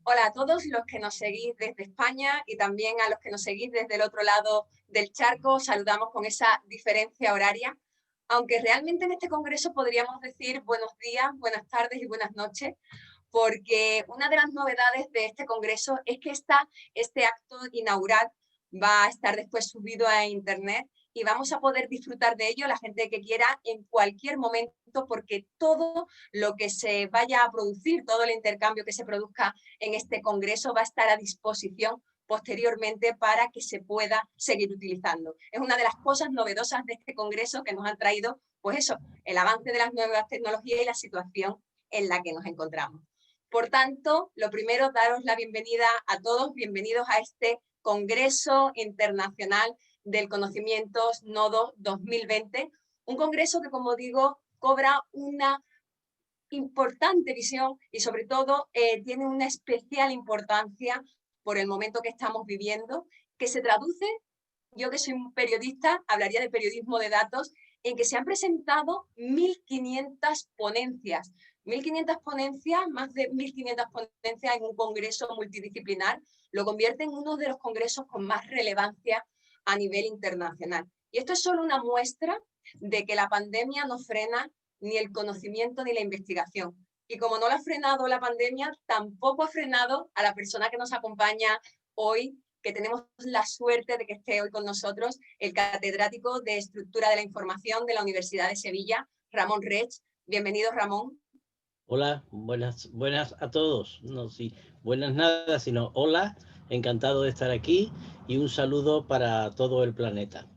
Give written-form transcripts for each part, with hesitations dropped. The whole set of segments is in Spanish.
Hola a todos los que nos seguís desde España y también a los que nos seguís desde el otro lado del charco. Saludamos con esa diferencia horaria, aunque realmente en este congreso podríamos decir buenos días, buenas tardes y buenas noches, porque una de las novedades de este congreso es que este acto inaugural va a estar después subido a internet y vamos a poder disfrutar de ello la gente que quiera en cualquier momento, porque todo lo que se vaya a producir, todo el intercambio que se produzca en este congreso va a estar a disposición posteriormente para que se pueda seguir utilizando. Es una de las cosas novedosas de este congreso que nos han traído, pues eso, el avance de las nuevas tecnologías y la situación en la que nos encontramos. Por tanto, lo primero, daros la bienvenida a todos, bienvenidos a este Congreso Internacional del Conocimiento Nodo 2020, un congreso que, como digo, cobra una importante visión y sobre todo tiene una especial importancia por el momento que estamos viviendo, que se traduce, yo que soy un periodista, hablaría de periodismo de datos, en que se han presentado 1.500 ponencias. 1.500 ponencias, más de 1.500 ponencias en un congreso multidisciplinar, lo convierte en uno de los congresos con más relevancia a nivel internacional. Y esto es solo una muestra de que la pandemia no frena ni el conocimiento ni la investigación. Y como no lo ha frenado la pandemia, tampoco ha frenado a la persona que nos acompaña hoy, que tenemos la suerte de que esté hoy con nosotros, el catedrático de Estructura de la Información de la Universidad de Sevilla, Ramón Rech. Bienvenido, Ramón. Hola, buenas a todos. No, sí, buenas nada, sino hola, encantado de estar aquí y un saludo para todo el planeta.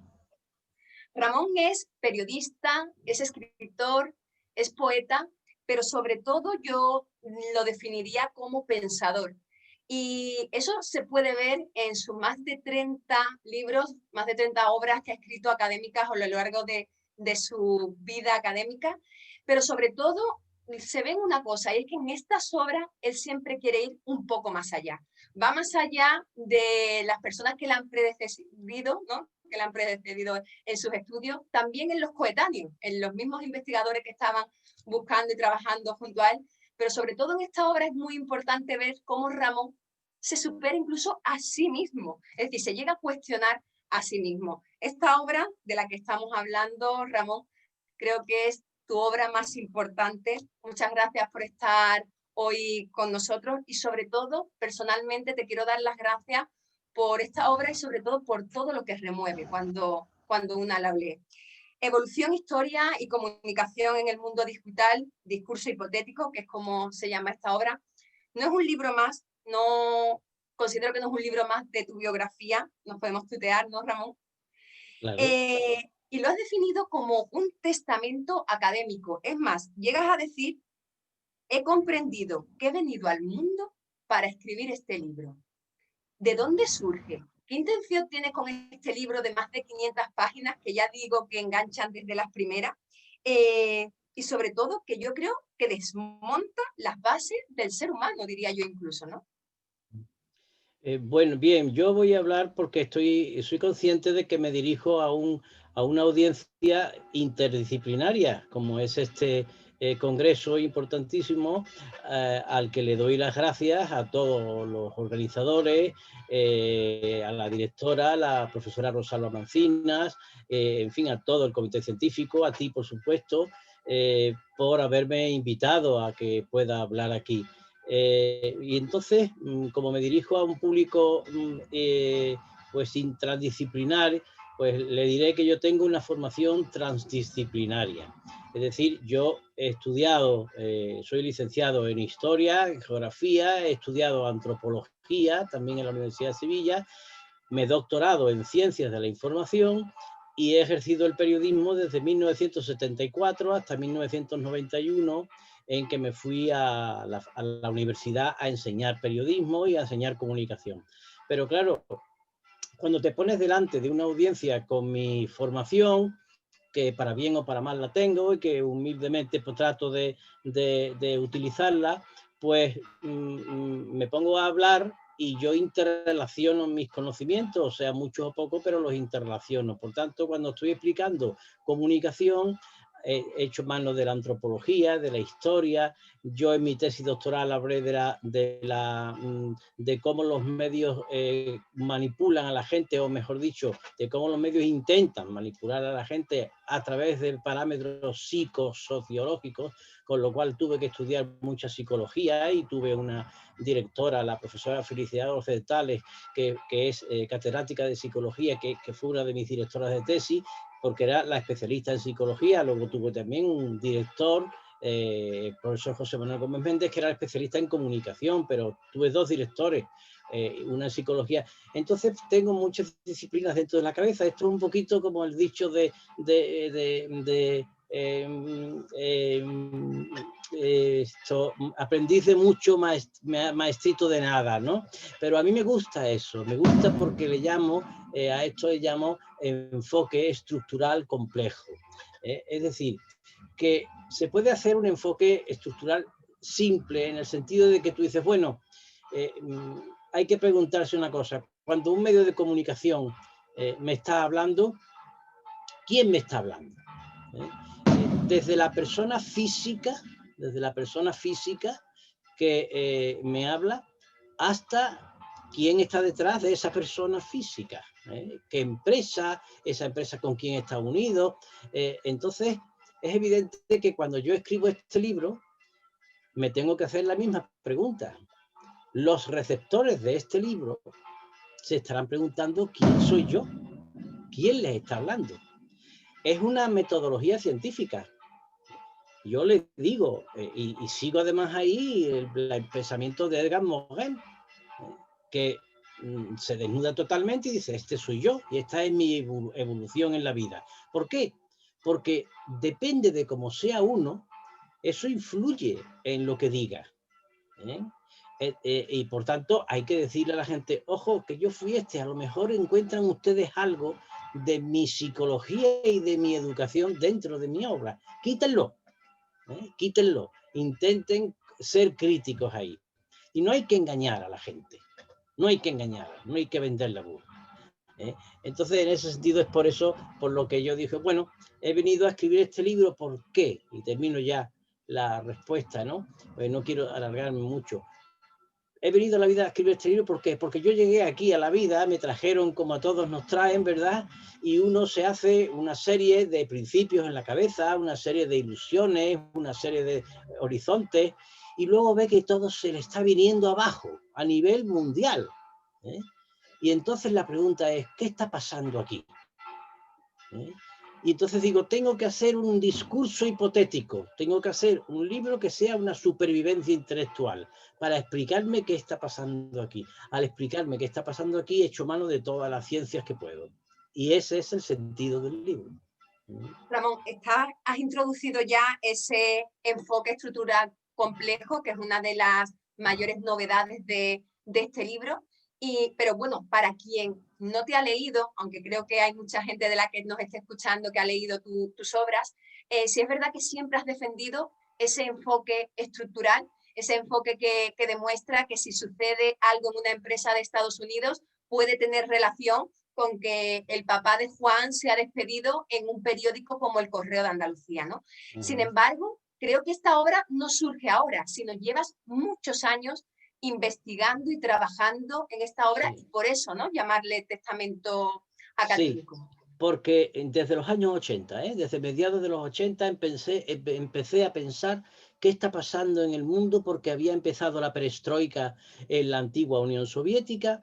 Ramón es periodista, es escritor, es poeta, pero sobre todo yo lo definiría como pensador. Y eso se puede ver en sus más de 30 libros, más de 30 obras que ha escrito académicas a lo largo de su vida académica, pero sobre todo se ve una cosa, y es que en estas obras él siempre quiere ir un poco más allá. Va más allá de las personas que le han predecedido, ¿no? Que le han predecedido en sus estudios, también en los coetáneos, en los mismos investigadores que estaban buscando y trabajando junto a él, pero sobre todo en esta obra es muy importante ver cómo Ramón se supera incluso a sí mismo, es decir, se llega a cuestionar a sí mismo. Esta obra de la que estamos hablando, Ramón, creo que es tu obra más importante. Muchas gracias por estar hoy con nosotros y sobre todo, personalmente, te quiero dar las gracias por esta obra y sobre todo por todo lo que remueve cuando una la lee. Evolución, historia y comunicación en el mundo digital, discurso hipotético, que es como se llama esta obra. No es un libro más, no considero que no es un libro más de tu biografía, nos podemos tutear, ¿no, Ramón? Claro. Y lo has definido como un testamento académico. Es más, llegas a decir, he comprendido que he venido al mundo para escribir este libro. ¿De dónde surge? ¿Qué intención tienes con este libro de más de 500 páginas que ya digo que enganchan desde las primeras? Y sobre todo que yo creo que desmonta las bases del ser humano, diría yo incluso, ¿no? Bueno, bien, yo voy a hablar porque soy consciente de que me dirijo a una audiencia interdisciplinaria, como es este congreso importantísimo, al que le doy las gracias a todos los organizadores, a la directora, la profesora Rosalba Mancinas, en fin, a todo el comité científico, a ti, por supuesto, por haberme invitado a que pueda hablar aquí. Y entonces, como me dirijo a un público pues transdisciplinar, pues le diré que yo tengo una formación transdisciplinaria. Es decir, yo he estudiado, soy licenciado en Historia, en Geografía, he estudiado Antropología, también en la Universidad de Sevilla, me he doctorado en Ciencias de la Información y he ejercido el periodismo desde 1974 hasta 1991, en que me fui a la universidad a enseñar periodismo y a enseñar comunicación. Pero claro, cuando te pones delante de una audiencia con mi formación, que para bien o para mal la tengo y que humildemente pues, trato de utilizarla, pues me pongo a hablar y yo interrelaciono mis conocimientos, o sea, mucho o poco, pero los interrelaciono. Por tanto, cuando estoy explicando comunicación, he hecho mano de la antropología, de la historia. Yo en mi tesis doctoral hablé de cómo los medios manipulan a la gente, o mejor dicho, de cómo los medios intentan manipular a la gente a través de parámetros psicosociológicos, con lo cual tuve que estudiar mucha psicología y tuve una directora, la profesora Felicidad Ocentales, que es catedrática de psicología, que fue una de mis directoras de tesis, porque era la especialista en psicología. Luego tuve también un director, el profesor José Manuel Gómez Méndez, que era especialista en comunicación, pero tuve dos directores, una en psicología. Entonces tengo muchas disciplinas dentro de la cabeza. Esto es un poquito como el dicho aprendiz de mucho, maestrito de nada, ¿no? Pero a mí me gusta eso, me gusta porque a esto le llamo enfoque estructural complejo. Es decir, que se puede hacer un enfoque estructural simple, en el sentido de que tú dices, bueno, hay que preguntarse una cosa. Cuando un medio de comunicación me está hablando, ¿quién me está hablando? Desde la persona física que me habla, hasta quién está detrás de esa persona física, qué empresa, esa empresa con quién está unido. Entonces, es evidente que cuando yo escribo este libro, me tengo que hacer la misma pregunta. Los receptores de este libro se estarán preguntando quién soy yo, quién les está hablando. Es una metodología científica. Yo les digo, y sigo además ahí el pensamiento de Edgar Morin, que se desnuda totalmente y dice, este soy yo y esta es mi evolución en la vida. ¿Por qué? Porque depende de cómo sea uno, eso influye en lo que diga. Y por tanto hay que decirle a la gente, ojo, que yo fui a lo mejor encuentran ustedes algo de mi psicología y de mi educación dentro de mi obra. Quítenlo. Quítenlo, intenten ser críticos ahí. Y no hay que engañar a la gente, no hay que engañarla, no hay que vender la burra. Entonces, en ese sentido, es por eso por lo que yo dije, bueno, he venido a escribir este libro, ¿por qué? Y termino ya la respuesta, ¿no? Pues no quiero alargarme mucho. He venido a la vida a escribir este libro, ¿por qué? Porque yo llegué aquí a la vida, me trajeron como a todos nos traen, ¿verdad? Y uno se hace una serie de principios en la cabeza, una serie de ilusiones, una serie de horizontes, y luego ve que todo se le está viniendo abajo a nivel mundial. Y entonces la pregunta es, ¿qué está pasando aquí? Y entonces digo, tengo que hacer un discurso hipotético, tengo que hacer un libro que sea una supervivencia intelectual para explicarme qué está pasando aquí. Al explicarme qué está pasando aquí, echo mano de todas las ciencias que puedo. Y ese es el sentido del libro. Ramón, has introducido ya ese enfoque estructural complejo, que es una de las mayores novedades de este libro. Pero bueno, para quien no te ha leído, aunque creo que hay mucha gente de la que nos esté escuchando que ha leído tus obras, sí es verdad que siempre has defendido ese enfoque estructural, ese enfoque que demuestra que si sucede algo en una empresa de Estados Unidos, puede tener relación con que el papá de Juan se ha despedido en un periódico como El Correo de Andalucía, ¿no? Sin embargo, creo que esta obra no surge ahora, sino llevas muchos años investigando y trabajando en esta obra, y por eso, ¿no? Llamarle testamento académico. Sí, porque desde los años 80, desde mediados de los 80 empecé a pensar qué está pasando en el mundo, porque había empezado la perestroika en la antigua Unión Soviética,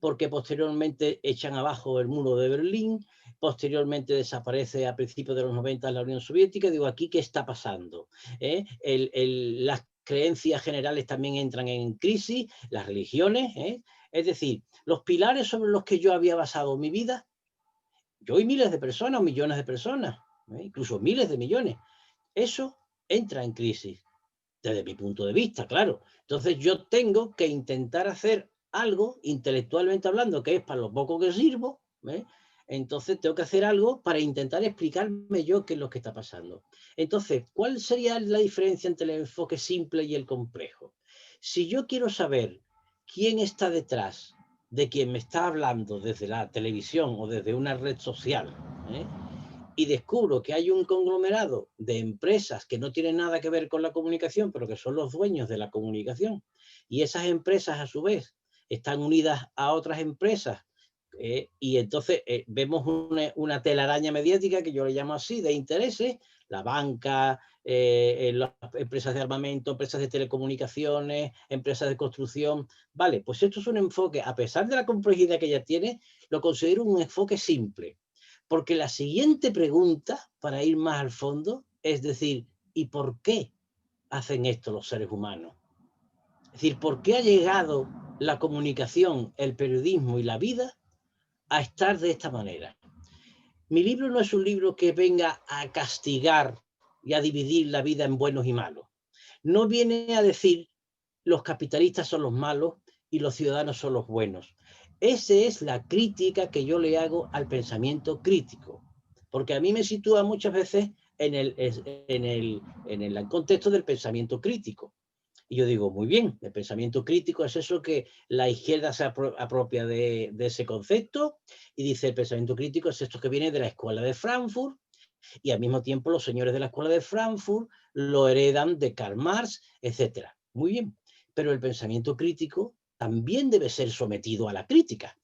porque posteriormente echan abajo el muro de Berlín, posteriormente desaparece a principios de los 90 la Unión Soviética. Digo, ¿aquí qué está pasando? Las creencias generales también entran en crisis, las religiones, es decir, los pilares sobre los que yo había basado mi vida, yo y miles de personas, o millones de personas, incluso miles de millones, eso entra en crisis, desde mi punto de vista, claro. Entonces yo tengo que intentar hacer algo, intelectualmente hablando, que es para lo poco que sirvo, entonces tengo que hacer algo para intentar explicarme yo qué es lo que está pasando. Entonces, ¿cuál sería la diferencia entre el enfoque simple y el complejo? Si yo quiero saber quién está detrás de quien me está hablando desde la televisión o desde una red social, y descubro que hay un conglomerado de empresas que no tienen nada que ver con la comunicación, pero que son los dueños de la comunicación, y esas empresas a su vez están unidas a otras empresas, y entonces vemos una telaraña mediática que yo le llamo así, de intereses, la banca, las empresas de armamento, empresas de telecomunicaciones, empresas de construcción. Vale, pues esto es un enfoque, a pesar de la complejidad que ya tiene, lo considero un enfoque simple. Porque la siguiente pregunta, para ir más al fondo, es decir, ¿y por qué hacen esto los seres humanos? Es decir, ¿por qué ha llegado la comunicación, el periodismo y la vida a estar de esta manera? Mi libro no es un libro que venga a castigar y a dividir la vida en buenos y malos. No viene a decir los capitalistas son los malos y los ciudadanos son los buenos. Esa es la crítica que yo le hago al pensamiento crítico, porque a mí me sitúa muchas veces en el contexto del pensamiento crítico. Y yo digo, muy bien, el pensamiento crítico es eso que la izquierda se apropia de ese concepto y dice el pensamiento crítico es esto que viene de la escuela de Frankfurt, y al mismo tiempo los señores de la escuela de Frankfurt lo heredan de Karl Marx, etc. Muy bien, pero el pensamiento crítico también debe ser sometido a la crítica.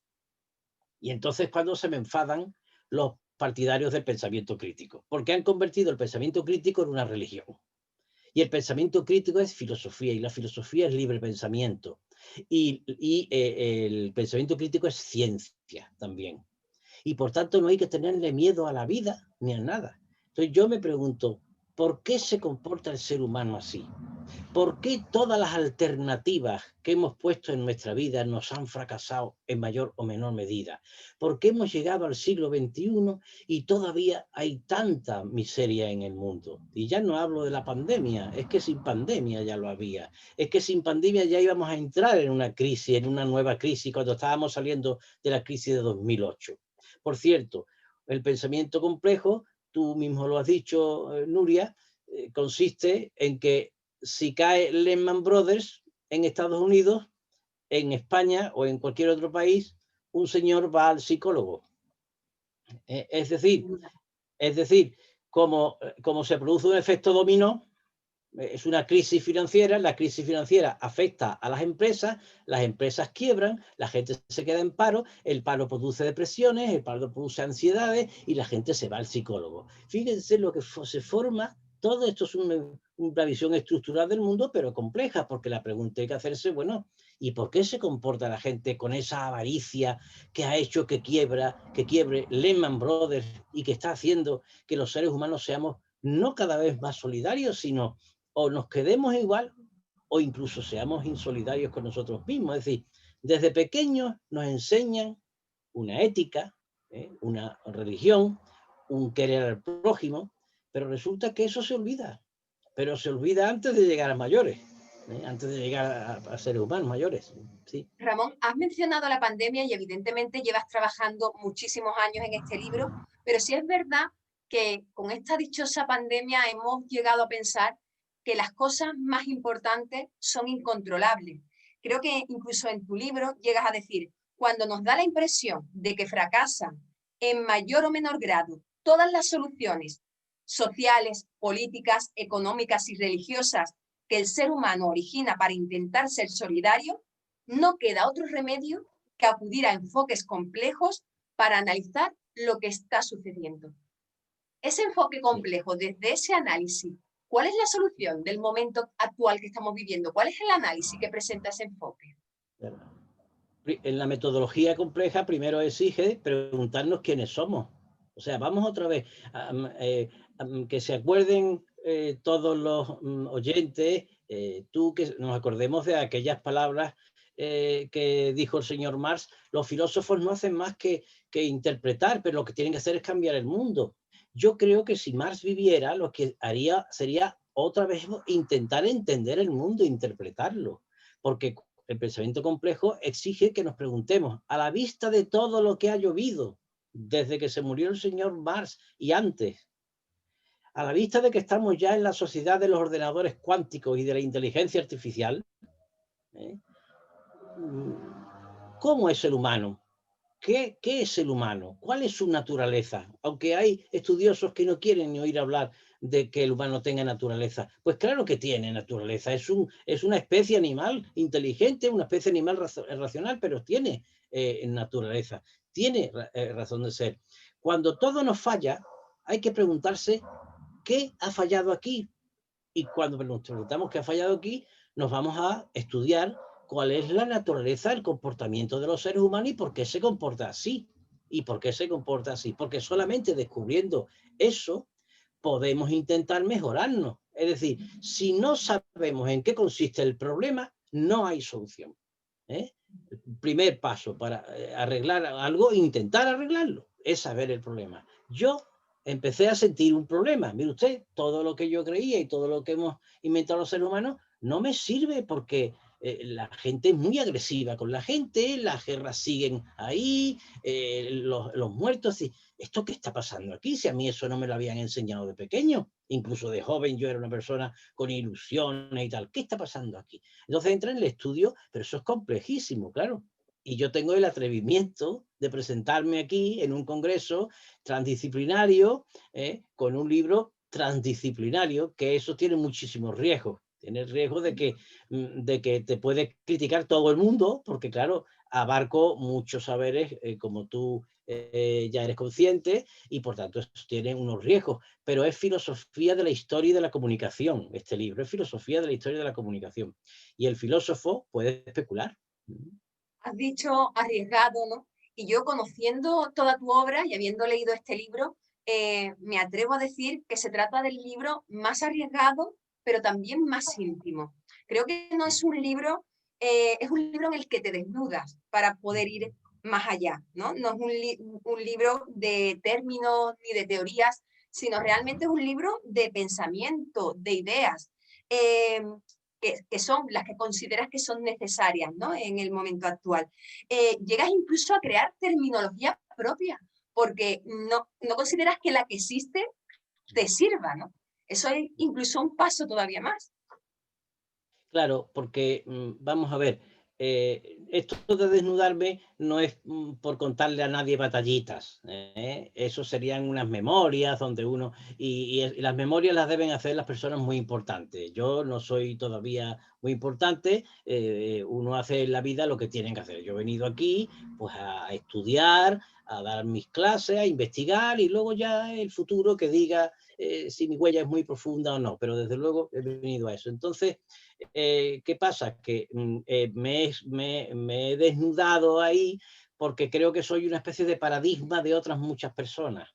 Y entonces cuando se me enfadan los partidarios del pensamiento crítico, porque han convertido el pensamiento crítico en una religión. Y el pensamiento crítico es filosofía, y la filosofía es libre pensamiento. Y el pensamiento crítico es ciencia también. Y por tanto no hay que tenerle miedo a la vida ni a nada. Entonces yo me pregunto, ¿por qué se comporta el ser humano así? ¿Por qué todas las alternativas que hemos puesto en nuestra vida nos han fracasado en mayor o menor medida? ¿Por qué hemos llegado al siglo XXI y todavía hay tanta miseria en el mundo? Y ya no hablo de la pandemia, es que sin pandemia ya lo había. Es que sin pandemia ya íbamos a entrar en una crisis, en una nueva crisis, cuando estábamos saliendo de la crisis de 2008. Por cierto, el pensamiento complejo, tú mismo lo has dicho, Nuria, consiste en que si cae Lehman Brothers en Estados Unidos, en España o en cualquier otro país, un señor va al psicólogo. Es decir, como se produce un efecto dominó, es una crisis financiera, la crisis financiera afecta a las empresas quiebran, la gente se queda en paro, el paro produce depresiones, el paro produce ansiedades y la gente se va al psicólogo. Fíjense lo que se forma, todo esto es una visión estructural del mundo, pero compleja, porque la pregunta hay que hacerse, bueno, ¿y por qué se comporta la gente con esa avaricia que ha hecho que quiebre Lehman Brothers y que está haciendo que los seres humanos seamos no cada vez más solidarios, sino o nos quedemos igual o incluso seamos insolidarios con nosotros mismos? Es decir, desde pequeños nos enseñan una ética, una religión, un querer al prójimo, pero resulta que eso se olvida, pero se olvida antes de llegar a mayores, antes de llegar a seres humanos mayores. ¿Sí? Ramón, has mencionado la pandemia y evidentemente llevas trabajando muchísimos años en este libro, pero sí es verdad que con esta dichosa pandemia hemos llegado a pensar que las cosas más importantes son incontrolables. Creo que incluso en tu libro llegas a decir, cuando nos da la impresión de que fracasan en mayor o menor grado todas las soluciones sociales, políticas, económicas y religiosas que el ser humano origina para intentar ser solidario, no queda otro remedio que acudir a enfoques complejos para analizar lo que está sucediendo. Ese enfoque complejo, desde ese análisis, ¿cuál es la solución del momento actual que estamos viviendo? ¿Cuál es el análisis que presenta ese enfoque? En la metodología compleja primero exige preguntarnos quiénes somos. O sea, vamos otra vez, que se acuerden todos los oyentes, tú, que nos acordemos de aquellas palabras que dijo el señor Marx: los filósofos no hacen más que interpretar, pero lo que tienen que hacer es cambiar el mundo. Yo creo que si Marx viviera, lo que haría sería otra vez intentar entender el mundo, interpretarlo, porque el pensamiento complejo exige que nos preguntemos, a la vista de todo lo que ha llovido, desde que se murió el señor Marx y antes, a la vista de que estamos ya en la sociedad de los ordenadores cuánticos y de la inteligencia artificial, ¿cómo es el humano? ¿Qué es el humano? ¿Cuál es su naturaleza? Aunque hay estudiosos que no quieren ni oír hablar de que el humano tenga naturaleza. Pues claro que tiene naturaleza. Es una especie animal inteligente, una especie animal racional, pero tiene naturaleza. Tiene razón de ser. Cuando todo nos falla, hay que preguntarse qué ha fallado aquí. Y cuando nos preguntamos qué ha fallado aquí, nos vamos a estudiar cuál es la naturaleza, el comportamiento de los seres humanos y por qué se comporta así. ¿Y por qué se comporta así? Porque solamente descubriendo eso podemos intentar mejorarnos. Es decir, si no sabemos en qué consiste el problema, no hay solución. ¿Eh? El primer paso para arreglar algo, intentar arreglarlo, es saber el problema. Yo empecé a sentir un problema. Mire usted, todo lo que yo creía y todo lo que hemos inventado los seres humanos no me sirve porque la gente es muy agresiva con la gente, las guerras siguen ahí, los muertos. Y, ¿esto qué está pasando aquí? Si a mí eso no me lo habían enseñado de pequeño, incluso de joven yo era una persona con ilusiones y tal. ¿Qué está pasando aquí? Entonces entra en el estudio, pero eso es complejísimo, claro. Y yo tengo el atrevimiento de presentarme aquí en un congreso transdisciplinario, con un libro transdisciplinario, que eso tiene muchísimos riesgos. Tiene el riesgo de que te puede criticar todo el mundo, porque claro, abarco muchos saberes, como tú ya eres consciente, y por tanto eso tiene unos riesgos. Pero es filosofía de la historia y de la comunicación, este libro, es filosofía de la historia y de la comunicación. Y el filósofo puede especular. Has dicho arriesgado, ¿no? Y yo, conociendo toda tu obra y habiendo leído este libro, me atrevo a decir que se trata del libro más arriesgado, pero también más íntimo. Creo que no es un libro, es un libro en el que te desnudas para poder ir más allá, ¿no? No es un libro de términos ni de teorías, sino realmente es un libro de pensamiento, de ideas. Que son las que consideras que son necesarias, ¿no? En el momento actual. Llegas incluso a crear terminología propia, porque no consideras que la que existe te sirva, ¿no? Eso es incluso un paso todavía más. Claro, porque vamos a ver, esto de desnudarme no es por contarle a nadie batallitas. Eso serían unas memorias donde uno, y las memorias las deben hacer las personas muy importantes. Yo no soy todavía muy importante, uno hace en la vida lo que tienen que hacer. Yo he venido aquí pues a estudiar, a dar mis clases, a investigar y luego ya el futuro que diga si mi huella es muy profunda o no, pero desde luego he venido a eso. Entonces, ¿qué pasa? Que me he desnudado ahí porque creo que soy una especie de paradigma de otras muchas personas.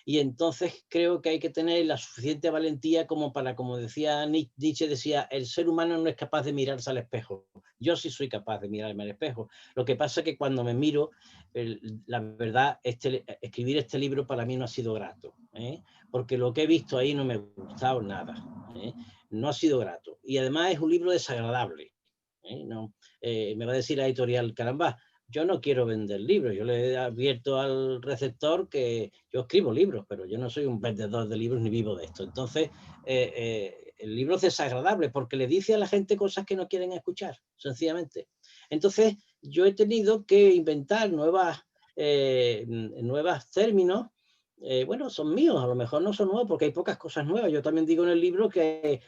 Y entonces creo que hay que tener la suficiente valentía como para, como decía Nietzsche, decía, el ser humano no es capaz de mirarse al espejo. Yo sí soy capaz de mirarme al espejo. Lo que pasa es que cuando me miro, la verdad, escribir este libro para mí no ha sido grato, porque lo que he visto ahí no me ha gustado nada. No ha sido grato. Y además es un libro desagradable. No, me va a decir la editorial, caramba, yo no quiero vender libros. Yo le he abierto al receptor que yo escribo libros, pero yo no soy un vendedor de libros ni vivo de esto. Entonces, el libro es desagradable porque le dice a la gente cosas que no quieren escuchar, sencillamente. Entonces, yo he tenido que inventar nuevos términos. Bueno, son míos, a lo mejor no son nuevos porque hay pocas cosas nuevas. Yo también digo en el libro que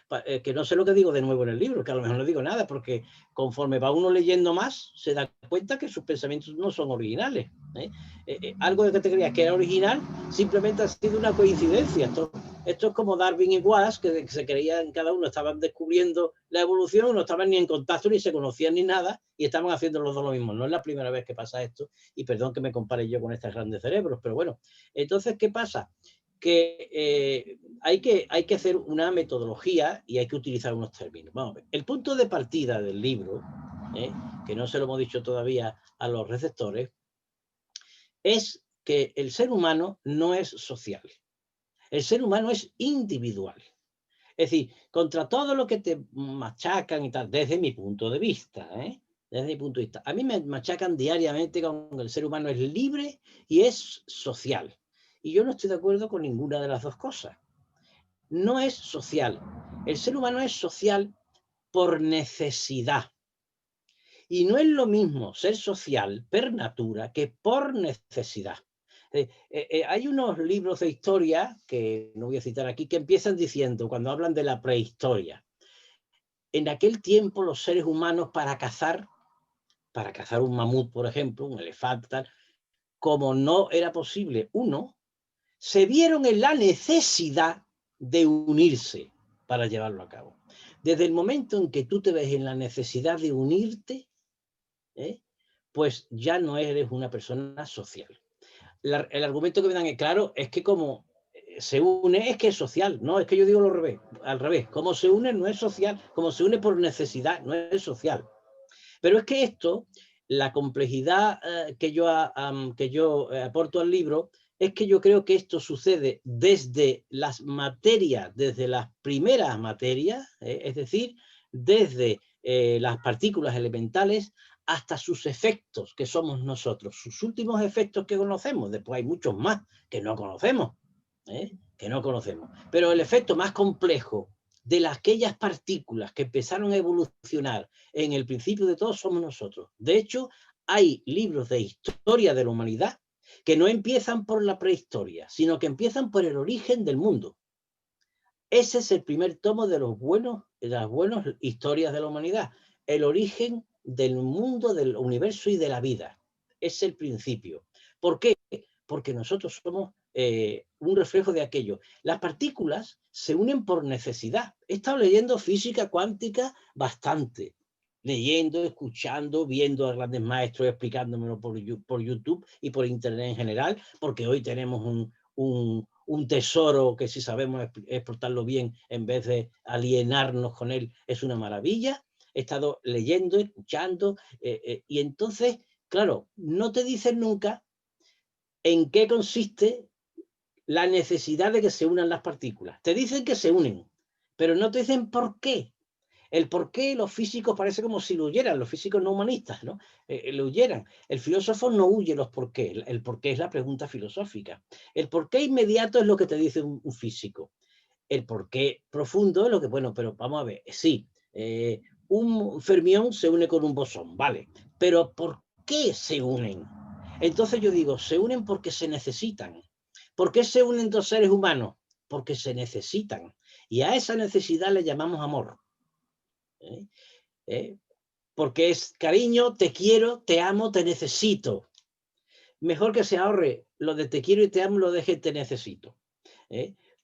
no sé lo que digo de nuevo en el libro, que a lo mejor no digo nada, porque conforme va uno leyendo más, se da cuenta que sus pensamientos no son originales. Algo de que te creías que era original simplemente ha sido una coincidencia. Esto es como Darwin y Wallace, que se creían, cada uno estaban descubriendo la evolución, no estaban ni en contacto, ni se conocían ni nada, y estaban haciendo los dos lo mismo. No es la primera vez que pasa esto, y perdón que me compare yo con estos grandes cerebros, pero bueno. Entonces, ¿qué pasa? Que hay que hacer una metodología y hay que utilizar unos términos. Vamos a ver. El punto de partida del libro, que no se lo hemos dicho todavía a los receptores, es que el ser humano no es social. El ser humano es individual. Es decir, contra todo lo que te machacan y tal, desde mi punto de vista, desde mi punto de vista, a mí me machacan diariamente con que el ser humano es libre y es social. Y yo no estoy de acuerdo con ninguna de las dos cosas. No es social. El ser humano es social por necesidad. Y no es lo mismo ser social per natura que por necesidad. Hay unos libros de historia, que no voy a citar aquí, que empiezan diciendo, cuando hablan de la prehistoria, en aquel tiempo los seres humanos para cazar un mamut, por ejemplo, un elefante, tal, como no era posible uno, se vieron en la necesidad de unirse para llevarlo a cabo. Desde el momento en que tú te ves en la necesidad de unirte, pues ya no eres una persona social. El argumento que me dan es claro, es que como se une, es que es social. No, es que yo digo al revés. Como se une no es social, como se une por necesidad no es social. Pero es que esto, la complejidad que yo aporto al libro, es que yo creo que esto sucede desde las materias, desde las primeras materias, es decir, desde las partículas elementales hasta sus efectos, que somos nosotros, sus últimos efectos que conocemos. Después hay muchos más que no conocemos, Pero el efecto más complejo de aquellas partículas que empezaron a evolucionar en el principio de todo somos nosotros. De hecho, hay libros de historia de la humanidad que no empiezan por la prehistoria, sino que empiezan por el origen del mundo. Ese es el primer tomo de las buenas historias de la humanidad. El origen del mundo, del universo y de la vida. Es el principio. ¿Por qué? Porque nosotros somos un reflejo de aquello. Las partículas se unen por necesidad. He estado leyendo física cuántica bastante. Leyendo, escuchando, viendo a grandes maestros explicándomelo por YouTube y por Internet en general, porque hoy tenemos un tesoro que si sabemos exportarlo bien en vez de alienarnos con él es una maravilla. He estado leyendo, escuchando y entonces, claro, no te dicen nunca en qué consiste la necesidad de que se unan las partículas. Te dicen que se unen, pero no te dicen por qué. El por qué los físicos parece como si lo huyeran, los físicos no humanistas, ¿no? Lo huyeran. El filósofo no huye los por qué. El por qué es la pregunta filosófica. El por qué inmediato es lo que te dice un físico. El por qué profundo es lo que, bueno, pero vamos a ver, sí, un fermión se une con un bosón, vale, pero ¿por qué se unen? Entonces yo digo, se unen porque se necesitan. ¿Por qué se unen dos seres humanos? Porque se necesitan. Y a esa necesidad le llamamos amor. Porque es cariño, te quiero, te amo, te necesito. Mejor que se ahorre lo de te quiero y te amo, lo deje te necesito.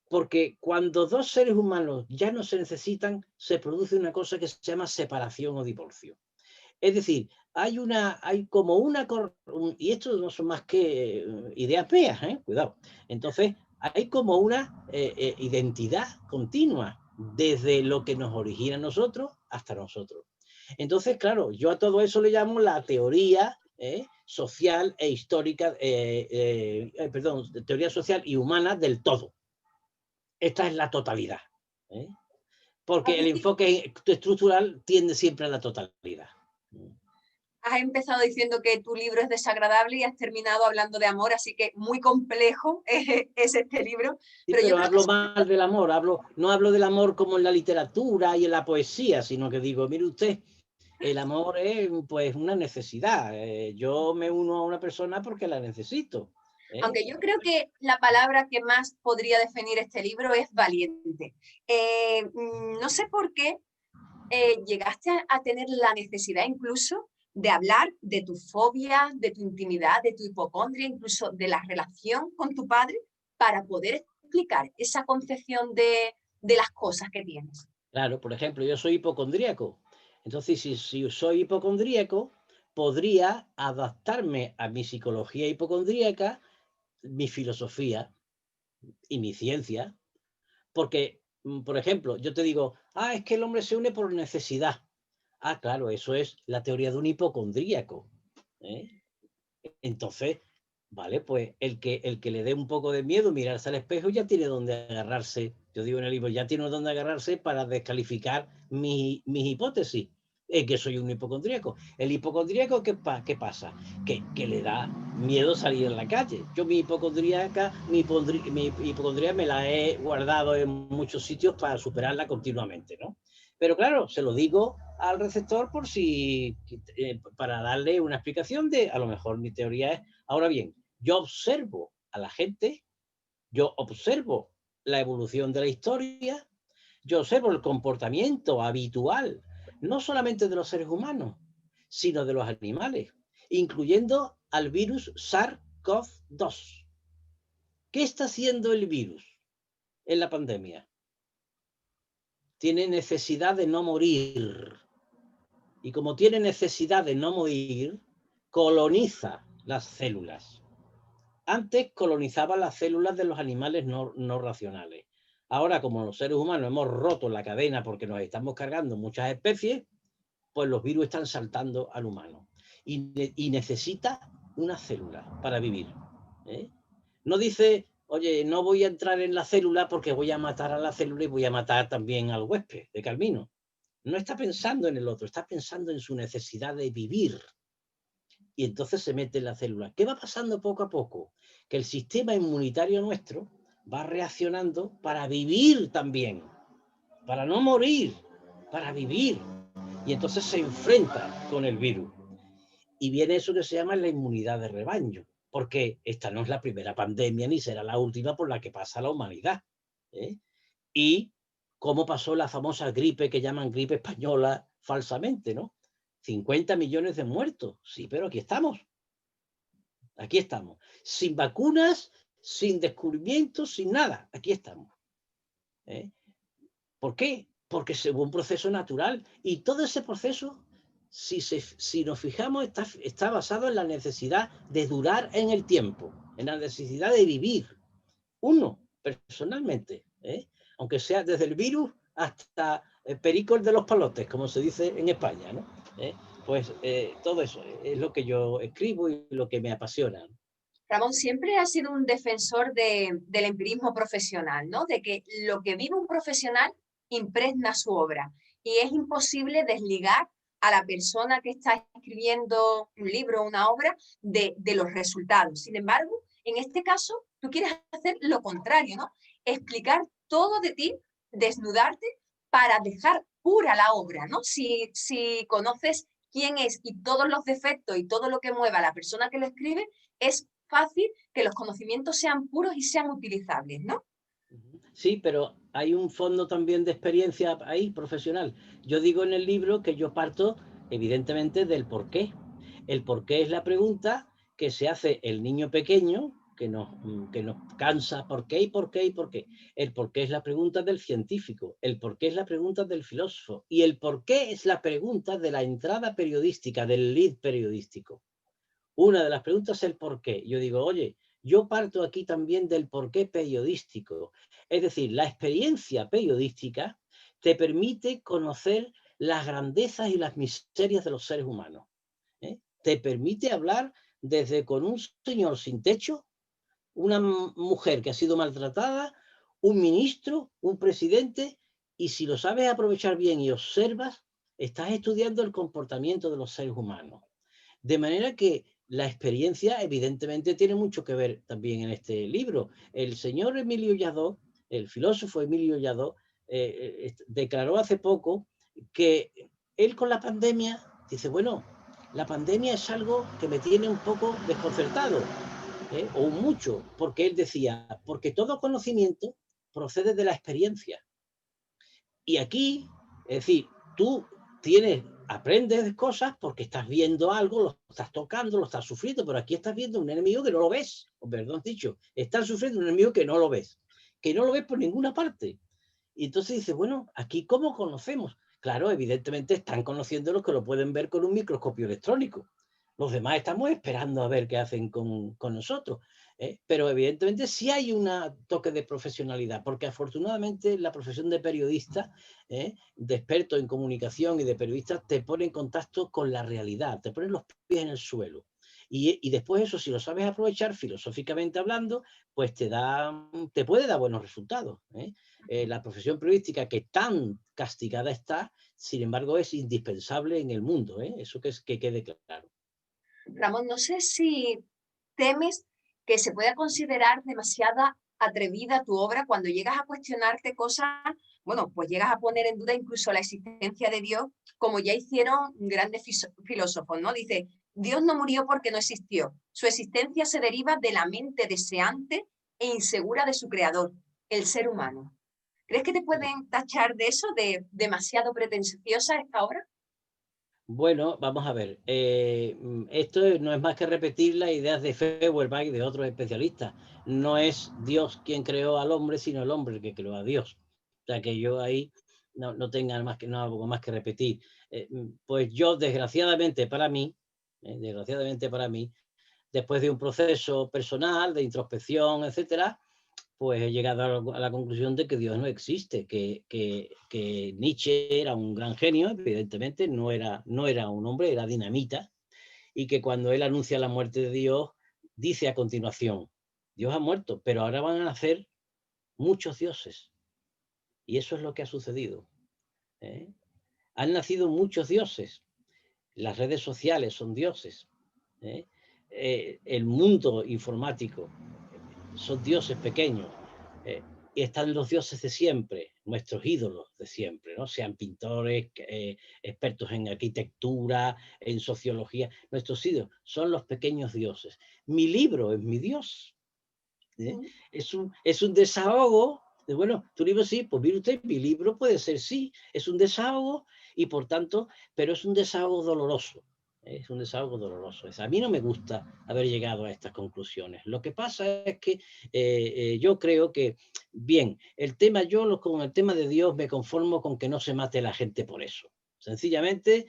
Porque cuando dos seres humanos ya no se necesitan, se produce una cosa que se llama separación o divorcio. Es decir, hay como una, y esto no son más que ideas mías, cuidado. Entonces, hay como una identidad continua desde lo que nos origina a nosotros hasta nosotros. Entonces, claro, yo a todo eso le llamo la teoría social e histórica, teoría social y humana del todo. Esta es la totalidad. Porque el enfoque estructural tiende siempre a la totalidad. Has empezado diciendo que tu libro es desagradable y has terminado hablando de amor, así que muy complejo es este libro. Sí, pero hablo mal del amor, no hablo del amor como en la literatura y en la poesía, sino que digo, mire usted, el amor es pues una necesidad. Yo me uno a una persona porque la necesito. Aunque yo creo que la palabra que más podría definir este libro es valiente. No sé por qué llegaste a tener la necesidad incluso de hablar de tu fobia, de tu intimidad, de tu hipocondria, incluso de la relación con tu padre, para poder explicar esa concepción de las cosas que tienes. Claro, por ejemplo, yo soy hipocondríaco. Entonces, si soy hipocondríaco, podría adaptarme a mi psicología hipocondríaca, mi filosofía y mi ciencia, porque, por ejemplo, yo te digo, es que el hombre se une por necesidad. Claro, eso es la teoría de un hipocondríaco. Entonces, vale, pues el que le dé un poco de miedo mirarse al espejo ya tiene donde agarrarse. Yo digo en el libro, ya tiene donde agarrarse para descalificar mis hipótesis. que soy un hipocondríaco. El hipocondríaco, ¿qué pasa? Que le da miedo salir a la calle. Yo mi hipocondría me la he guardado en muchos sitios para superarla continuamente, ¿no? Pero claro, se lo digo al receptor por si, para darle una explicación de, a lo mejor mi teoría es, ahora bien, yo observo a la gente, yo observo la evolución de la historia, yo observo el comportamiento habitual, no solamente de los seres humanos, sino de los animales, incluyendo al virus SARS-CoV-2. ¿Qué está haciendo el virus en la pandemia? Tiene necesidad de no morir. Y como tiene necesidad de no morir, coloniza las células. Antes colonizaba las células de los animales no racionales. Ahora, como los seres humanos hemos roto la cadena porque nos estamos cargando muchas especies, pues los virus están saltando al humano. Y necesita una célula para vivir. No dice, oye, no voy a entrar en la célula porque voy a matar a la célula y voy a matar también al huésped de camino. No está pensando en el otro, está pensando en su necesidad de vivir. Y entonces se mete en la célula. ¿Qué va pasando poco a poco? Que el sistema inmunitario nuestro va reaccionando para vivir también, para no morir, para vivir. Y entonces se enfrenta con el virus. Y viene eso que se llama la inmunidad de rebaño, porque esta no es la primera pandemia ni será la última por la que pasa la humanidad. Y cómo pasó la famosa gripe que llaman gripe española falsamente, ¿no? 50 millones de muertos. Sí, pero aquí estamos. Aquí estamos. Sin vacunas, sin descubrimientos, sin nada. Aquí estamos. ¿Por qué? Porque se hubo un proceso natural. Y todo ese proceso, si nos fijamos, está basado en la necesidad de durar en el tiempo, en la necesidad de vivir. Uno, personalmente. Aunque sea desde el virus hasta pericos de los palotes, como se dice en España, ¿no? Pues todo eso es lo que yo escribo y lo que me apasiona. Ramón siempre ha sido un defensor del empirismo profesional, ¿no? De que lo que vive un profesional impregna su obra y es imposible desligar a la persona que está escribiendo un libro o una obra de los resultados. Sin embargo, en este caso, tú quieres hacer lo contrario, ¿no? Explicar todo de ti, desnudarte para dejar pura la obra, ¿no? Si conoces quién es y todos los defectos y todo lo que mueva a la persona que lo escribe, es fácil que los conocimientos sean puros y sean utilizables, ¿no? Sí, pero hay un fondo también de experiencia ahí, profesional. Yo digo en el libro que yo parto, evidentemente, del por qué. El por qué es la pregunta que se hace el niño pequeño, que nos cansa, ¿por qué y por qué y por qué? El por qué es la pregunta del científico, el por qué es la pregunta del filósofo y el por qué es la pregunta de la entrada periodística, del lead periodístico. Una de las preguntas es el por qué. Yo digo, oye, yo parto aquí también del porqué periodístico. Es decir, la experiencia periodística te permite conocer las grandezas y las miserias de los seres humanos. Te permite hablar desde con un señor sin techo, una mujer que ha sido maltratada, un ministro, un presidente, y si lo sabes aprovechar bien y observas, estás estudiando el comportamiento de los seres humanos. De manera que la experiencia evidentemente tiene mucho que ver también en este libro. El señor Emilio Lladó, el filósofo Emilio Lladó, declaró hace poco que él con la pandemia, dice, bueno, la pandemia es algo que me tiene un poco desconcertado, o mucho, porque él decía, porque todo conocimiento procede de la experiencia. Y aquí, es decir, tú aprendes cosas porque estás viendo algo, lo estás tocando, lo estás sufriendo, pero aquí estás viendo un enemigo que no lo ves, o perdón dicho, estás sufriendo un enemigo que no lo ves por ninguna parte. Y entonces dices, bueno, aquí ¿cómo conocemos? Claro, evidentemente están conociendo los que lo pueden ver con un microscopio electrónico. Los demás estamos esperando a ver qué hacen con nosotros. Pero evidentemente sí hay un toque de profesionalidad, porque afortunadamente la profesión de periodista, de experto en comunicación y de periodista, te pone en contacto con la realidad, te pone los pies en el suelo. Y después eso, si lo sabes aprovechar filosóficamente hablando, pues te puede dar buenos resultados. la profesión periodística, que tan castigada está, sin embargo es indispensable en el mundo, ¿eh? Eso que quede claro. Ramón, no sé si temes que se pueda considerar demasiada atrevida tu obra cuando llegas a cuestionarte cosas, bueno, pues llegas a poner en duda incluso la existencia de Dios, como ya hicieron grandes filósofos, ¿no? Dice, Dios no murió porque no existió. Su existencia se deriva de la mente deseante e insegura de su creador, el ser humano. ¿Crees que te pueden tachar de eso, de demasiado pretenciosa esta obra? Bueno, vamos a ver. Esto no es más que repetir las ideas de Feuerbach y de otros especialistas. No es Dios quien creó al hombre, sino el hombre el que creó a Dios. O sea que yo ahí no tenga más que, no, algo más que repetir. Pues yo, desgraciadamente para mí, después de un proceso personal de introspección, etcétera, pues he llegado a la conclusión de que Dios no existe, que Nietzsche era un gran genio, evidentemente, no era un hombre, era dinamita, y que cuando él anuncia la muerte de Dios, dice a continuación, Dios ha muerto, pero ahora van a nacer muchos dioses. Y eso es lo que ha sucedido, ¿eh? Han nacido muchos dioses. Las redes sociales son dioses, ¿eh? El mundo informático son dioses pequeños. Y están los dioses de siempre, nuestros ídolos de siempre, ¿no? Sean pintores, expertos en arquitectura, en sociología. Nuestros ídolos son los pequeños dioses. Mi libro es mi Dios, ¿eh? Es un desahogo. Bueno, tu libro sí, pues mire usted, mi libro puede ser sí, es un desahogo y por tanto, pero es un desahogo doloroso. Es un desahogo doloroso. A mí no me gusta haber llegado a estas conclusiones. Lo que pasa es que yo creo que, bien, con el tema de Dios me conformo con que no se mate la gente por eso. Sencillamente,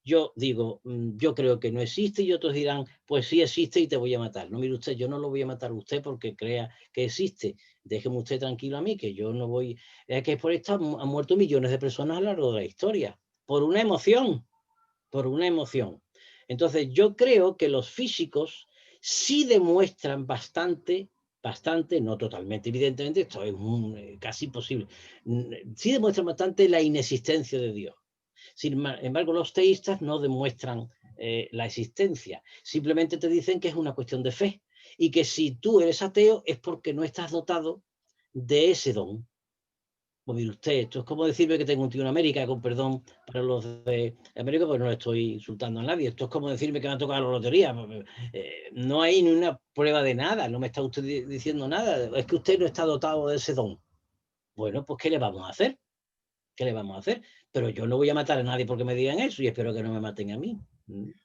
yo digo, yo creo que no existe y otros dirán, pues sí existe y te voy a matar. No, mire usted, yo no lo voy a matar a usted porque crea que existe. Déjeme usted tranquilo a mí, que yo no voy... Es que por esto han muerto millones de personas a lo largo de la historia. Por una emoción. Por una emoción. Entonces, yo creo que los físicos sí demuestran bastante, no totalmente, evidentemente, esto es casi imposible, sí demuestran bastante la inexistencia de Dios. Sin embargo, los teístas no demuestran la existencia. Simplemente te dicen que es una cuestión de fe y que si tú eres ateo es porque no estás dotado de ese don. Pues mire usted, esto es como decirme que tengo un tío en América, con perdón para los de América, pues no le estoy insultando a nadie. Esto es como decirme que me ha tocado la lotería. No hay ni una prueba de nada, no me está usted diciendo nada. Es que usted no está dotado de ese don. Bueno, pues ¿qué le vamos a hacer? ¿Qué le vamos a hacer? Pero yo no voy a matar a nadie porque me digan eso y espero que no me maten a mí.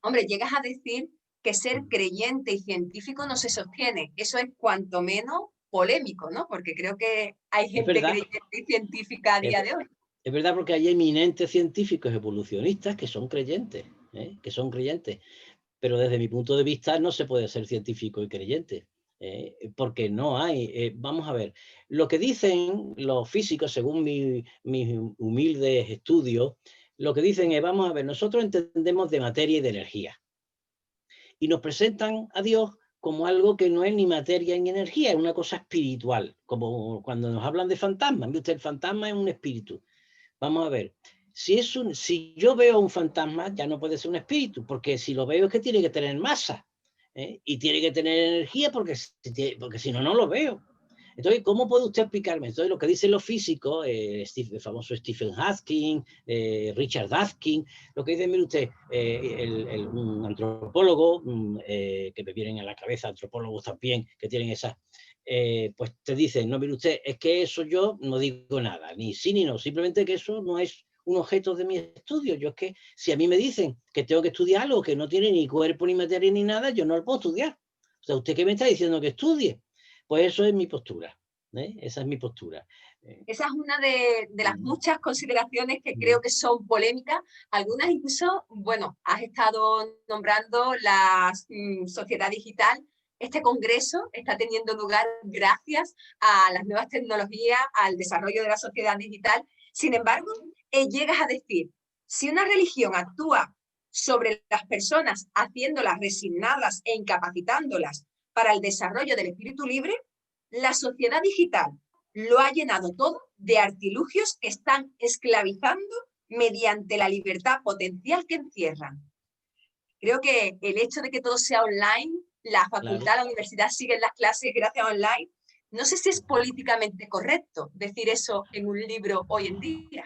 Hombre, llegas a decir que ser creyente y científico no se sostiene. Eso es cuanto menos polémico, ¿no? Porque creo que hay Es gente verdad, creyente y científica a es, día de hoy. es verdad porque hay eminentes científicos evolucionistas que son creyentes, pero desde mi punto de vista no se puede ser científico y creyente, porque no hay, vamos a ver, lo que dicen los físicos, según mis humildes estudios, lo que dicen es, vamos a ver, nosotros entendemos de materia y de energía, y nos presentan a Dios como algo que no es ni materia ni energía, es una cosa espiritual, como cuando nos hablan de fantasmas. ¿Viste? El fantasma es un espíritu. Vamos a ver, si yo veo un fantasma, ya no puede ser un espíritu, porque si lo veo es que tiene que tener masa, ¿eh? Y tiene que tener energía porque si no, no lo veo. Entonces, ¿cómo puede usted explicarme? Entonces, lo que dicen los físicos, el famoso Stephen Hawking, Richard Dawkins, lo que dicen, mire usted, un antropólogo, que me vienen a la cabeza, antropólogos también, que tienen esas, pues te dicen, no, mire usted, es que eso yo no digo nada, ni sí ni no, simplemente que eso no es un objeto de mi estudio. Yo es que si a mí me dicen que tengo que estudiar algo que no tiene ni cuerpo, ni materia, ni nada, yo no lo puedo estudiar. O sea, ¿usted qué me está diciendo que estudie? Pues eso es mi postura, ¿eh? Esa es mi postura. Esa es una de las muchas consideraciones que creo Mm. que son polémicas. Algunas incluso, bueno, has estado nombrando la sociedad digital. Este congreso está teniendo lugar gracias a las nuevas tecnologías, al desarrollo de la sociedad digital. Sin embargo, llegas a decir, si una religión actúa sobre las personas, haciéndolas resignadas e incapacitándolas para el desarrollo del espíritu libre, la sociedad digital lo ha llenado todo de artilugios que están esclavizando mediante la libertad potencial que encierran. Creo que el hecho de que todo sea online, la facultad, la universidad siguen las clases gracias a online, no sé si es políticamente correcto decir eso en un libro hoy en día.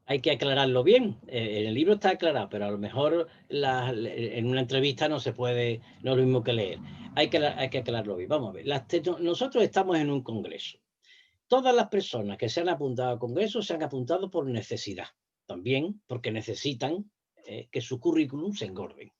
Hay que aclararlo bien. En el libro está aclarado, pero a lo mejor en una entrevista no se puede, no es lo mismo que leer. Hay que aclararlo bien. Vamos a ver. Nosotros estamos en un congreso. Todas las personas que se han apuntado al congreso se han apuntado por necesidad. También porque necesitan que su currículum se engorde.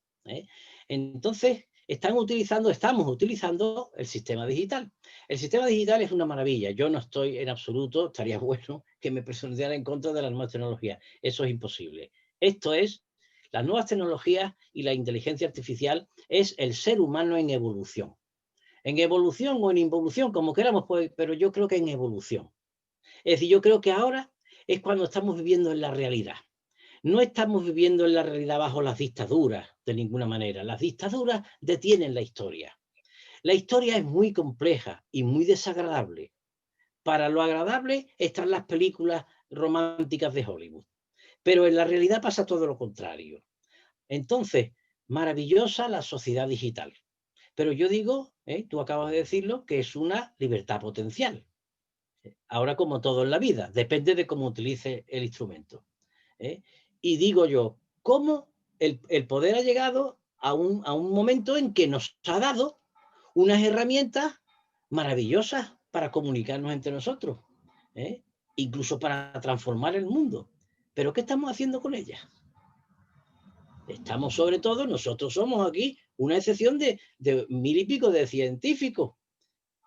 Entonces, estamos utilizando el sistema digital. El sistema digital es una maravilla. Yo no estoy en absoluto, estaría bueno que me pronunciara en contra de las nuevas tecnologías. Eso es imposible. Esto es, las nuevas tecnologías y la inteligencia artificial es el ser humano en evolución. En evolución o en involución, como queramos, pues, pero yo creo que en evolución. Es decir, yo creo que ahora es cuando estamos viviendo en la realidad. No estamos viviendo en la realidad bajo las dictaduras, de ninguna manera. Las dictaduras detienen la historia. La historia es muy compleja y muy desagradable. Para lo agradable están las películas románticas de Hollywood. Pero en la realidad pasa todo lo contrario. Entonces, maravillosa la sociedad digital. Pero yo digo, tú acabas de decirlo, que es una libertad potencial. Ahora, como todo en la vida, depende de cómo utilice el instrumento. Y digo yo, ¿cómo el poder ha llegado a un momento en que nos ha dado unas herramientas maravillosas para comunicarnos entre nosotros, incluso para transformar el mundo? ¿Pero qué estamos haciendo con ellas? Estamos sobre todo, nosotros somos aquí una excepción de 1000 y pico de científicos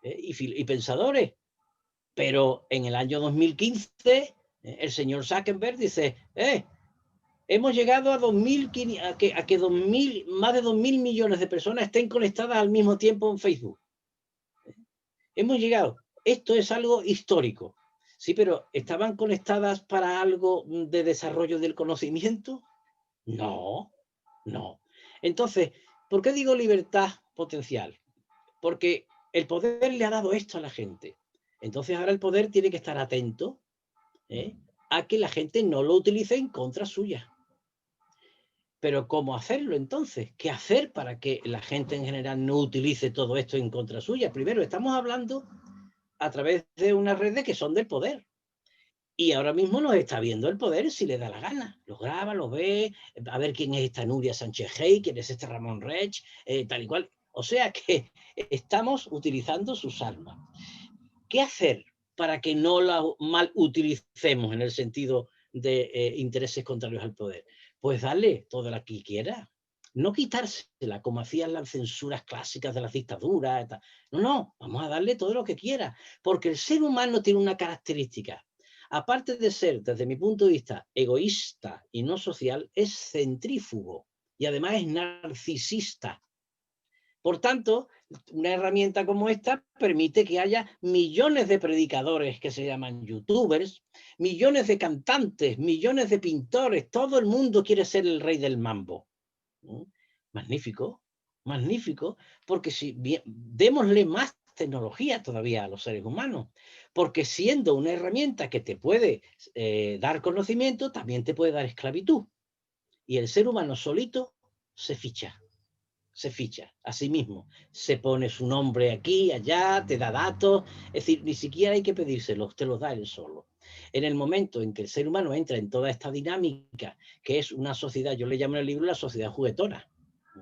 y pensadores, pero en el año 2015 el señor Zuckerberg dice, hemos llegado a 2.000, a que 2000, más de 2.000 millones de personas estén conectadas al mismo tiempo en Facebook. Hemos llegado. Esto es algo histórico. Sí, pero ¿estaban conectadas para algo de desarrollo del conocimiento? No, no. Entonces, ¿por qué digo libertad potencial? Porque el poder le ha dado esto a la gente. Entonces ahora el poder tiene que estar atento a que la gente no lo utilice en contra suya. Pero ¿cómo hacerlo entonces? ¿Qué hacer para que la gente en general no utilice todo esto en contra suya? Primero, estamos hablando a través de unas redes que son del poder. Y ahora mismo nos está viendo el poder si le da la gana. Lo graba, lo ve, a ver quién es esta Nuria Sánchez Hey, quién es este Ramón Rech, tal y cual. O sea que estamos utilizando sus armas. ¿Qué hacer para que no la mal utilicemos en el sentido de intereses contrarios al poder? Pues darle todo lo que quiera. No quitársela como hacían las censuras clásicas de las dictaduras. No, no, vamos a darle todo lo que quiera. Porque el ser humano tiene una característica. Aparte de ser, desde mi punto de vista, egoísta y no social, es centrífugo. Y además es narcisista. Por tanto, una herramienta como esta permite que haya millones de predicadores que se llaman youtubers, millones de cantantes, millones de pintores, todo el mundo quiere ser el rey del mambo. Magnífico, magnífico, porque si bien, démosle más tecnología todavía a los seres humanos, porque siendo una herramienta que te puede dar conocimiento, también te puede dar esclavitud. Y el ser humano solito se ficha a sí mismo, se pone su nombre aquí, allá, te da datos, es decir, ni siquiera hay que pedírselos, te los da él solo. En el momento en que el ser humano entra en toda esta dinámica, que es una sociedad, yo le llamo en el libro la sociedad juguetona,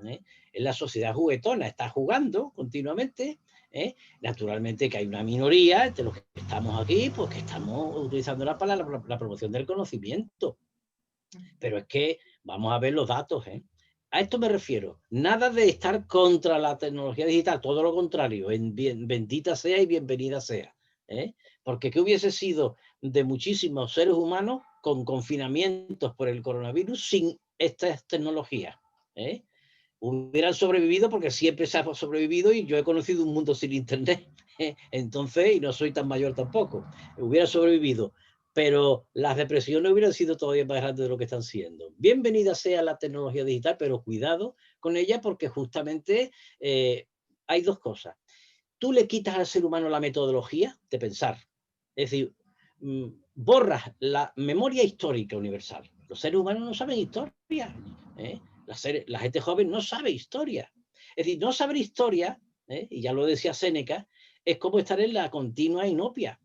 en la sociedad juguetona está jugando continuamente, naturalmente que hay una minoría entre los que estamos aquí, pues que estamos utilizando la palabra, la promoción del conocimiento, pero es que vamos a ver los datos, A esto me refiero. Nada de estar contra la tecnología digital, todo lo contrario, bendita sea y bienvenida sea. Porque ¿qué hubiese sido de muchísimos seres humanos con confinamientos por el coronavirus sin estas tecnologías? Hubieran sobrevivido porque siempre se ha sobrevivido y yo he conocido un mundo sin internet. Entonces, y no soy tan mayor tampoco, hubiera sobrevivido. Pero las depresiones hubieran sido todavía más grandes de lo que están siendo. Bienvenida sea la tecnología digital, pero cuidado con ella porque justamente hay dos cosas. Tú le quitas al ser humano la metodología de pensar, Es decir, borras la memoria histórica universal. Los seres humanos no saben historia. La gente joven no sabe historia. Es decir, no saber historia, y ya lo decía Séneca, es como estar en la continua inopia.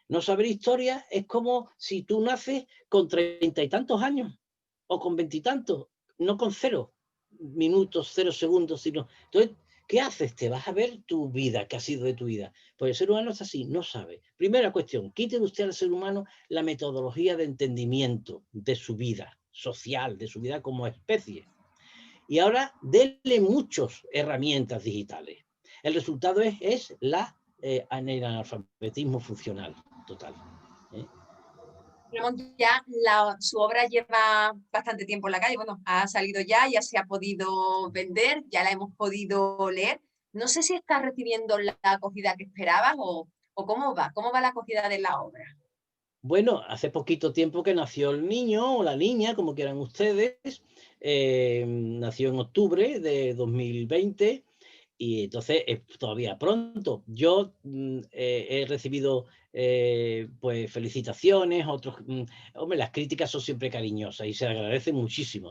No saber historia es como si tú naces con 30 y tantos años, o con 20 y tantos, no con 0 minutos, 0 segundos, sino... Entonces, ¿qué haces? Te vas a ver tu vida, qué ha sido de tu vida. Pues el ser humano es así, no sabe. Primera cuestión, quite usted al ser humano la metodología de entendimiento de su vida social, de su vida como especie. Y ahora denle muchas herramientas digitales. El resultado es el analfabetismo funcional total. Ya su obra lleva bastante tiempo en la calle, bueno, ha salido ya se ha podido vender, ya la hemos podido leer. No sé si está recibiendo la acogida que esperabas o cómo va la acogida de la obra. Bueno, hace poquito tiempo que nació el niño o la niña, como quieran ustedes, nació en octubre de 2020 y entonces es todavía pronto. Yo he recibido pues felicitaciones, otros, hombre, las críticas son siempre cariñosas y se agradece muchísimo,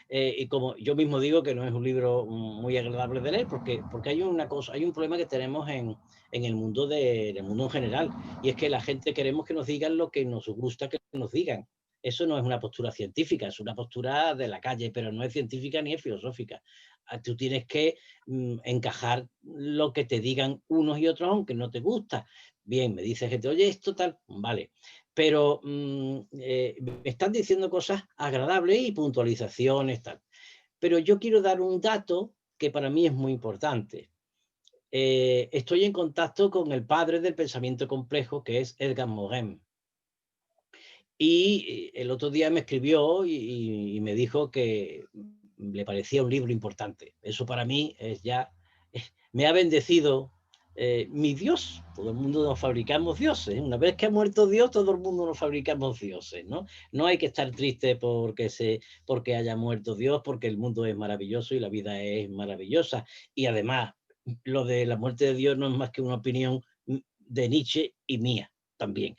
y como yo mismo digo que no es un libro muy agradable de leer porque hay una cosa, hay un problema que tenemos en el mundo del mundo en general, y es que la gente queremos que nos digan lo que nos gusta que nos digan. Eso no es una postura científica, es una postura de la calle, pero no es científica ni es filosófica. Tú tienes que encajar lo que te digan unos y otros, aunque no te gusta. Bien, me dice gente, oye, esto tal, vale. Pero me están diciendo cosas agradables y puntualizaciones, tal. Pero yo quiero dar un dato que para mí es muy importante. Estoy en contacto con el padre del pensamiento complejo, que es Edgar Morin. Y el otro día me escribió y me dijo que le parecía un libro importante. Eso para mí es ya, me ha bendecido mi Dios. Todo el mundo nos fabricamos dioses. Una vez que ha muerto Dios, todo el mundo nos fabricamos dioses, ¿no? No hay que estar triste porque haya muerto Dios, porque el mundo es maravilloso y la vida es maravillosa. Y además, lo de la muerte de Dios no es más que una opinión de Nietzsche y mía también.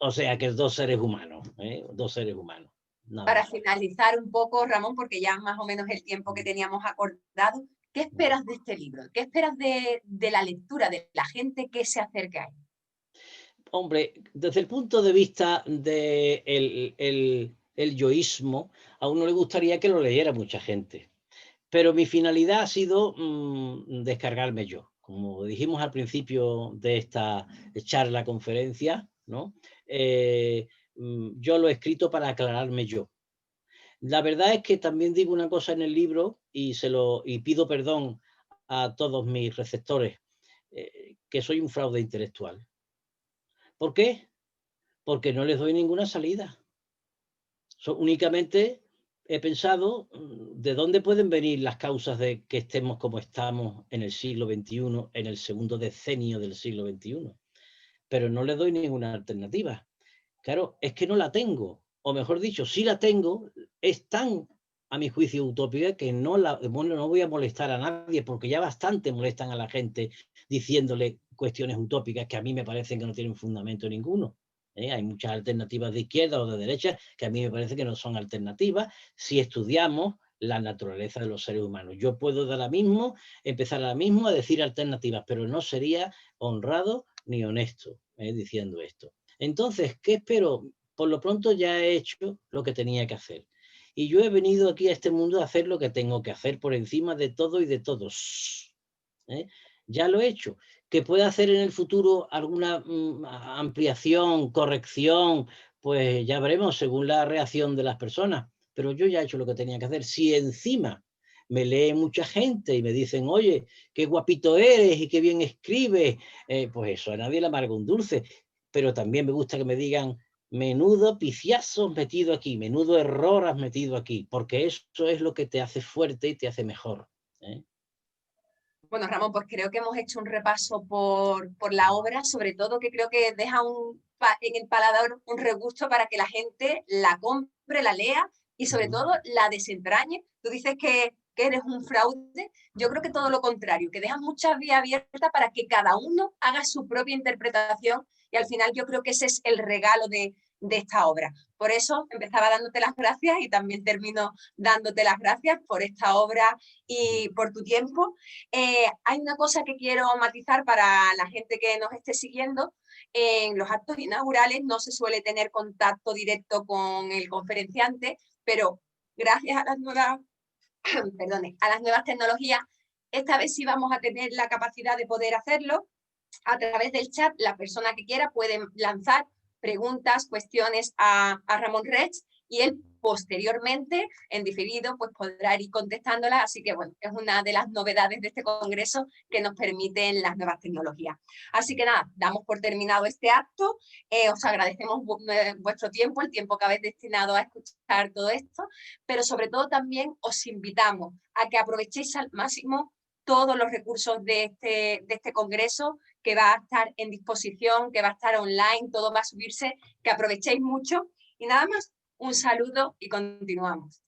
O sea que es dos seres humanos, dos seres humanos. Para finalizar un poco, Ramón, porque ya más o menos el tiempo que teníamos acordado, ¿qué esperas de este libro? ¿Qué esperas de la lectura, de la gente que se acerque a él? Hombre, desde el punto de vista del el yoísmo, a uno le gustaría que lo leyera mucha gente. Pero mi finalidad ha sido descargarme yo. Como dijimos al principio de esta charla, conferencia, ¿no? Yo lo he escrito para aclararme yo. La verdad es que también digo una cosa en el libro y pido perdón a todos mis receptores, que soy un fraude intelectual. ¿Por qué? Porque no les doy ninguna salida. Únicamente he pensado de dónde pueden venir las causas de que estemos como estamos en el siglo XXI, en el segundo decenio del siglo XXI. Pero no les doy ninguna alternativa. Claro, es que no la tengo. O mejor dicho, si la tengo, es tan, a mi juicio, utópica que bueno, no voy a molestar a nadie porque ya bastante molestan a la gente diciéndole cuestiones utópicas que a mí me parecen que no tienen fundamento ninguno. Hay muchas alternativas de izquierda o de derecha que a mí me parece que no son alternativas si estudiamos la naturaleza de los seres humanos. Yo puedo empezar ahora mismo a decir alternativas, pero no sería honrado ni honesto diciendo esto. Entonces, ¿qué espero? Por lo pronto ya he hecho lo que tenía que hacer. Y yo he venido aquí a este mundo a hacer lo que tengo que hacer por encima de todo y de todos. Ya lo he hecho. ¿Que pueda hacer en el futuro alguna ampliación, corrección? Pues ya veremos según la reacción de las personas. Pero yo ya he hecho lo que tenía que hacer. Si encima me lee mucha gente y me dicen, oye, qué guapito eres y qué bien escribes, pues eso a nadie le amarga un dulce. Pero también me gusta que me digan, menudo piciazo has metido aquí, menudo error has metido aquí, porque eso es lo que te hace fuerte y te hace mejor. Bueno, Ramón, pues creo que hemos hecho un repaso por la obra, sobre todo que creo que deja en el paladar un regusto para que la gente la compre, la lea y sobre todo la desentrañe. Tú dices que que eres un fraude. Yo creo que todo lo contrario, que dejas muchas vías abiertas para que cada uno haga su propia interpretación, y al final yo creo que ese es el regalo de esta obra. Por eso empezaba dándote las gracias y también termino dándote las gracias por esta obra y por tu tiempo. Hay una cosa que quiero matizar para la gente que nos esté siguiendo. En los actos inaugurales no se suele tener contacto directo con el conferenciante, pero gracias a las nuevas, a las nuevas tecnologías, esta vez sí vamos a tener la capacidad de poder hacerlo. A través del chat, la persona que quiera puede lanzar preguntas, cuestiones a Ramón Reig, y él posteriormente, en diferido, pues podrá ir contestándolas. Así que, bueno, es una de las novedades de este congreso que nos permiten las nuevas tecnologías. Así que nada, damos por terminado este acto. Os agradecemos vuestro tiempo, el tiempo que habéis destinado a escuchar todo esto, pero sobre todo también os invitamos a que aprovechéis al máximo todos los recursos de este congreso, que va a estar en disposición, que va a estar online, todo va a subirse, que aprovechéis mucho. Y nada más, un saludo y continuamos.